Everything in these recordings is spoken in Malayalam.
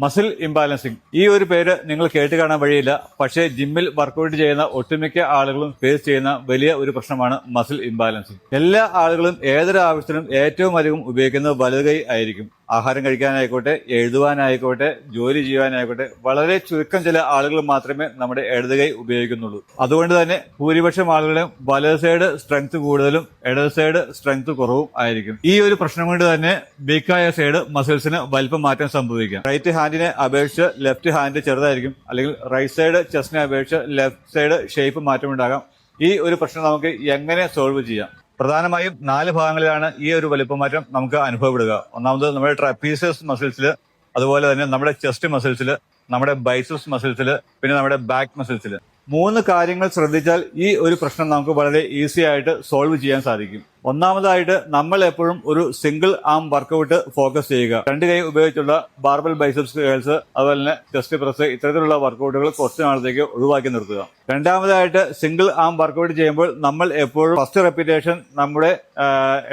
മസിൽ ഇംബാലൻസിംഗ് ഈ ഒരു പേര് നിങ്ങൾ കേട്ട് കാണാൻ വഴിയില്ല. പക്ഷേ ജിമ്മിൽ വർക്കൗട്ട് ചെയ്യുന്ന ഒട്ടുമിക്ക ആളുകളും ഫേസ് ചെയ്യുന്ന വലിയ ഒരു പ്രശ്നമാണ് മസിൽ ഇംബാലൻസിംഗ്. എല്ലാ ആളുകളും ഏതൊരു ആവശ്യത്തിനും ഏറ്റവും അധികം ഉപയോഗിക്കുന്നത് വലതുകൈ ആയിരിക്കും. ആഹാരം കഴിക്കാനായിക്കോട്ടെ, എഴുതുവാനായിക്കോട്ടെ, ജോലി ചെയ്യാനായിക്കോട്ടെ, വളരെ ചുരുക്കം ചില ആളുകൾ മാത്രമേ നമ്മുടെ ഇടത് കൈ ഉപയോഗിക്കുന്നുള്ളൂ. അതുകൊണ്ട് തന്നെ ഭൂരിപക്ഷം ആളുകളും വലത് സൈഡ് സ്ട്രെങ്ത് കൂടുതലും ഇടത് സൈഡ് സ്ട്രെങ്ത് കുറവും ആയിരിക്കും. ഈ ഒരു പ്രശ്നം കൊണ്ട് തന്നെ വീക്കായ സൈഡ് മസിൽസിന് വലിപ്പം മാറ്റം സംഭവിക്കാം. റൈറ്റ് ഹാൻഡിനെ അപേക്ഷിച്ച് ലെഫ്റ്റ് ഹാൻഡ് ചെറുതായിരിക്കും, അല്ലെങ്കിൽ റൈറ്റ് സൈഡ് ചെസ്റ്റിനെ അപേക്ഷിച്ച് ലെഫ്റ്റ് സൈഡ് ഷേപ്പ് മാറ്റമുണ്ടാകാം. ഈ ഒരു പ്രശ്നം നമുക്ക് എങ്ങനെ സോൾവ് ചെയ്യാം? പ്രധാനമായും 4 ഭാഗങ്ങളിലാണ് ഈ ഒരു വലിപ്പമാറ്റം നമുക്ക് അനുഭവപ്പെടുക. ഒന്നാമത് നമ്മുടെ ട്രപ്പീസിയസ് മസിൽസിൽ, അതുപോലെ തന്നെ നമ്മുടെ ചെസ്റ്റ് മസിൽസിൽ, നമ്മുടെ ബൈസെപ്സ് മസിൽസിൽ, പിന്നെ നമ്മുടെ ബാക്ക് മസിൽസിൽ. 3 കാര്യങ്ങൾ ശ്രദ്ധിച്ചാൽ ഈ ഒരു പ്രശ്നം നമുക്ക് വളരെ ഈസി ആയിട്ട് സോൾവ് ചെയ്യാൻ സാധിക്കും. ഒന്നാമതായിട്ട് നമ്മൾ എപ്പോഴും ഒരു സിംഗിൾ ആം വർക്കൗട്ട് ഫോക്കസ് ചെയ്യുക. 2 കൈ ഉപയോഗിച്ചുള്ള ബാർബൽ ബൈസെപ്സ് കേൾസ്, അതുപോലെ തന്നെ ചെസ്റ്റ് പ്രസ്, ഇത്തരത്തിലുള്ള വർക്കൗട്ടുകൾ കുറച്ച് നാളത്തേക്ക് ഒഴിവാക്കി നിർത്തുക. രണ്ടാമതായിട്ട് സിംഗിൾ ആം വർക്കൗട്ട് ചെയ്യുമ്പോൾ നമ്മൾ എപ്പോഴും ഫസ്റ്റ് റെപ്പിറ്റേഷൻ നമ്മുടെ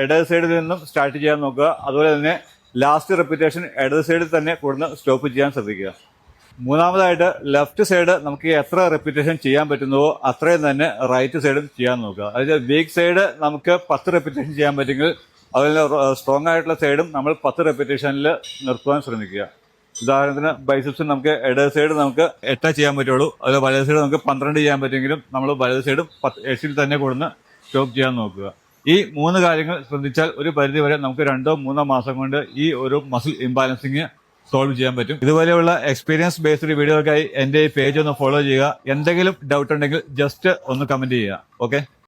ഇടത് സൈഡിൽ നിന്നും സ്റ്റാർട്ട് ചെയ്യാൻ നോക്കുക. അതുപോലെ തന്നെ ലാസ്റ്റ് റെപ്പിറ്റേഷൻ ഇടത് സൈഡിൽ തന്നെ കൂടുതൽ സ്റ്റോപ്പ് ചെയ്യാൻ ശ്രദ്ധിക്കുക. മൂന്നാമതായിട്ട് ലെഫ്റ്റ് സൈഡ് നമുക്ക് എത്ര റെപ്പിറ്റേഷൻ ചെയ്യാൻ പറ്റുന്നുവോ അത്രയും തന്നെ റൈറ്റ് സൈഡും ചെയ്യാൻ നോക്കുക. അതായത് വീക്ക് സൈഡ് നമുക്ക് 10 റെപ്പിറ്റേഷൻ ചെയ്യാൻ പറ്റുമെങ്കിൽ അതുപോലെ സ്ട്രോങ് ആയിട്ടുള്ള സൈഡും നമ്മൾ 10 റെപ്പിറ്റേഷനിൽ നിർത്തുവാൻ ശ്രമിക്കുക. ഉദാഹരണത്തിന് ബൈസെപ്സിന് നമുക്ക് ഇടത് സൈഡ് നമുക്ക് 8 ചെയ്യാൻ പറ്റുള്ളൂ, അതുപോലെ വലത് സൈഡ് നമുക്ക് 12 ചെയ്യാൻ പറ്റുമെങ്കിലും നമ്മൾ വലത് സൈഡും 8 തന്നെ കൊടുന്ന് സ്റ്റോപ്പ് ചെയ്യാൻ നോക്കുക. ഈ 3 കാര്യങ്ങൾ ശ്രദ്ധിച്ചാൽ ഒരു പരിധി വരെ നമുക്ക് 2-3 മാസം കൊണ്ട് ഈ ഒരു മസിൽ ഇംബാലൻസിങ് സോൾവ് ചെയ്യാൻ പറ്റും. ഇതുപോലെയുള്ള എക്സ്പീരിയൻസ് ബേസ്ഡ് വീഡിയോകൾക്കായി എന്റെ ഈ പേജ് ഒന്ന് ഫോളോ ചെയ്യുക. എന്തെങ്കിലും ഡൗട്ട് ഉണ്ടെങ്കിൽ ജസ്റ്റ് ഒന്ന് കമന്റ് ചെയ്യുക. ഓക്കെ.